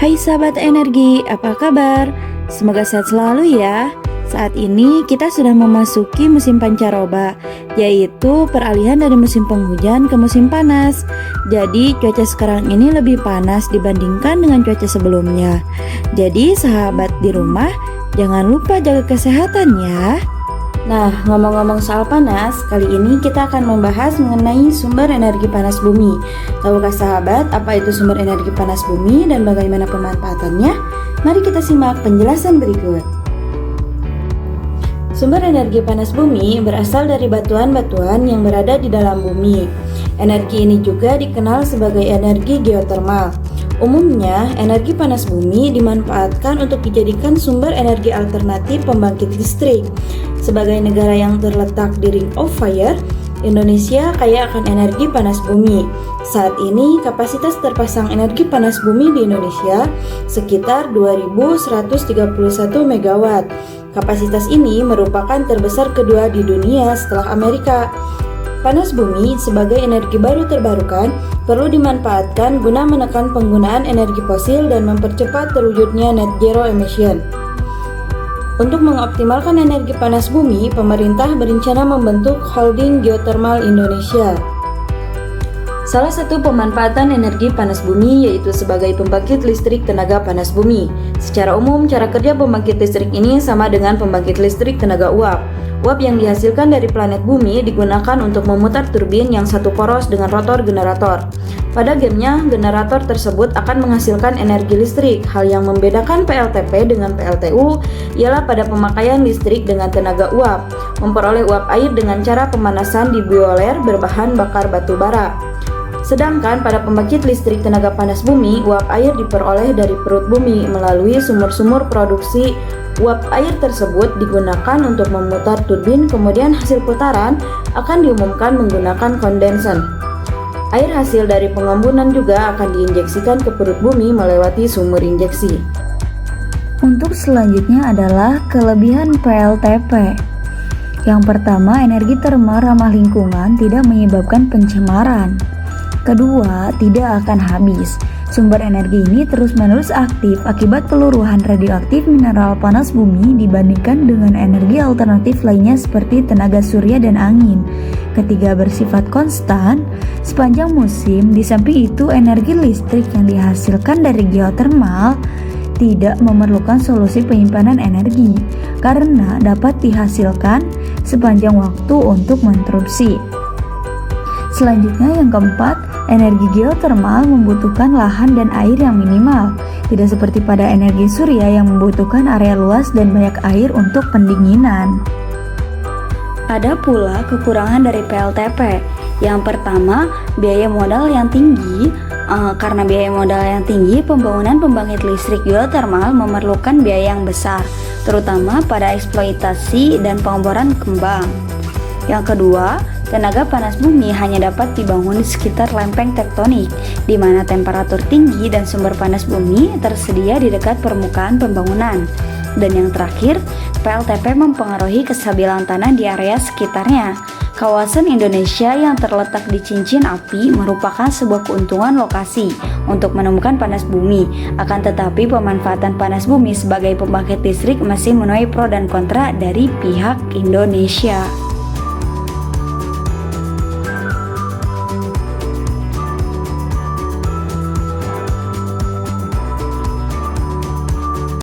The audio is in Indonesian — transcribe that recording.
Hai sahabat energi, apa kabar? Semoga sehat selalu ya. Saat ini kita sudah memasuki musim pancaroba, yaitu peralihan dari musim penghujan ke musim panas. Jadi cuaca sekarang ini lebih panas dibandingkan dengan cuaca sebelumnya. Jadi sahabat di rumah, jangan lupa jaga kesehatan ya. Nah, ngomong-ngomong soal panas, kali ini kita akan membahas mengenai sumber energi panas bumi. Tahukah sahabat apa itu sumber energi panas bumi dan bagaimana pemanfaatannya? Mari kita simak penjelasan berikut. Sumber energi panas bumi berasal dari batuan-batuan yang berada di dalam bumi. Energi ini juga dikenal sebagai energi geotermal. Umumnya, energi panas bumi dimanfaatkan untuk dijadikan sumber energi alternatif pembangkit listrik. Sebagai negara yang terletak di Ring of Fire, Indonesia kaya akan energi panas bumi. Saat ini, kapasitas terpasang energi panas bumi di Indonesia sekitar 2.131 MW. Kapasitas ini merupakan terbesar kedua di dunia setelah Amerika. Panas bumi sebagai energi baru terbarukan perlu dimanfaatkan guna menekan penggunaan energi fosil dan mempercepat terwujudnya net zero emission. Untuk mengoptimalkan energi panas bumi, pemerintah berencana membentuk Holding Geothermal Indonesia. Salah satu pemanfaatan energi panas bumi yaitu sebagai pembangkit listrik tenaga panas bumi. Secara umum, cara kerja pembangkit listrik ini sama dengan pembangkit listrik tenaga uap. Uap yang dihasilkan dari planet bumi digunakan untuk memutar turbin yang satu poros dengan rotor generator. Pada gamenya, generator tersebut akan menghasilkan energi listrik. Hal yang membedakan PLTP dengan PLTU ialah pada pemakaian listrik dengan tenaga uap, memperoleh uap air dengan cara pemanasan di boiler berbahan bakar batu bara. Sedangkan pada pembangkit listrik tenaga panas bumi, uap air diperoleh dari perut bumi melalui sumur-sumur produksi. Uap air tersebut digunakan untuk memutar turbin, kemudian hasil putaran akan diumumkan menggunakan kondensan. Air hasil dari pengembunan juga akan diinjeksikan ke perut bumi melewati sumur injeksi. Untuk selanjutnya adalah kelebihan PLTP. Yang pertama, energi termal ramah lingkungan tidak menyebabkan pencemaran. Kedua, tidak akan habis. Sumber energi ini terus-menerus aktif akibat peluruhan radioaktif mineral panas bumi dibandingkan dengan energi alternatif lainnya seperti tenaga surya dan angin. Ketiga, bersifat konstan sepanjang musim. Di samping itu, energi listrik yang dihasilkan dari geotermal tidak memerlukan solusi penyimpanan energi karena dapat dihasilkan sepanjang waktu untuk menginterupsi. Selanjutnya yang keempat, energi geotermal membutuhkan lahan dan air yang minimal, tidak seperti pada energi surya yang membutuhkan area luas dan banyak air untuk pendinginan. Ada pula kekurangan dari PLTP. Yang pertama, biaya modal yang tinggi. Karena biaya modal yang tinggi, pembangunan pembangkit listrik geotermal memerlukan biaya yang besar, terutama pada eksploitasi dan pengeboran kembang. Yang kedua, tenaga panas bumi hanya dapat dibangun di sekitar lempeng tektonik, di mana temperatur tinggi dan sumber panas bumi tersedia di dekat permukaan pembangunan. Dan yang terakhir, PLTP mempengaruhi kestabilan tanah di area sekitarnya. Kawasan Indonesia yang terletak di cincin api merupakan sebuah keuntungan lokasi untuk menemukan panas bumi. Akan tetapi, pemanfaatan panas bumi sebagai pembangkit listrik masih menuai pro dan kontra dari pihak Indonesia.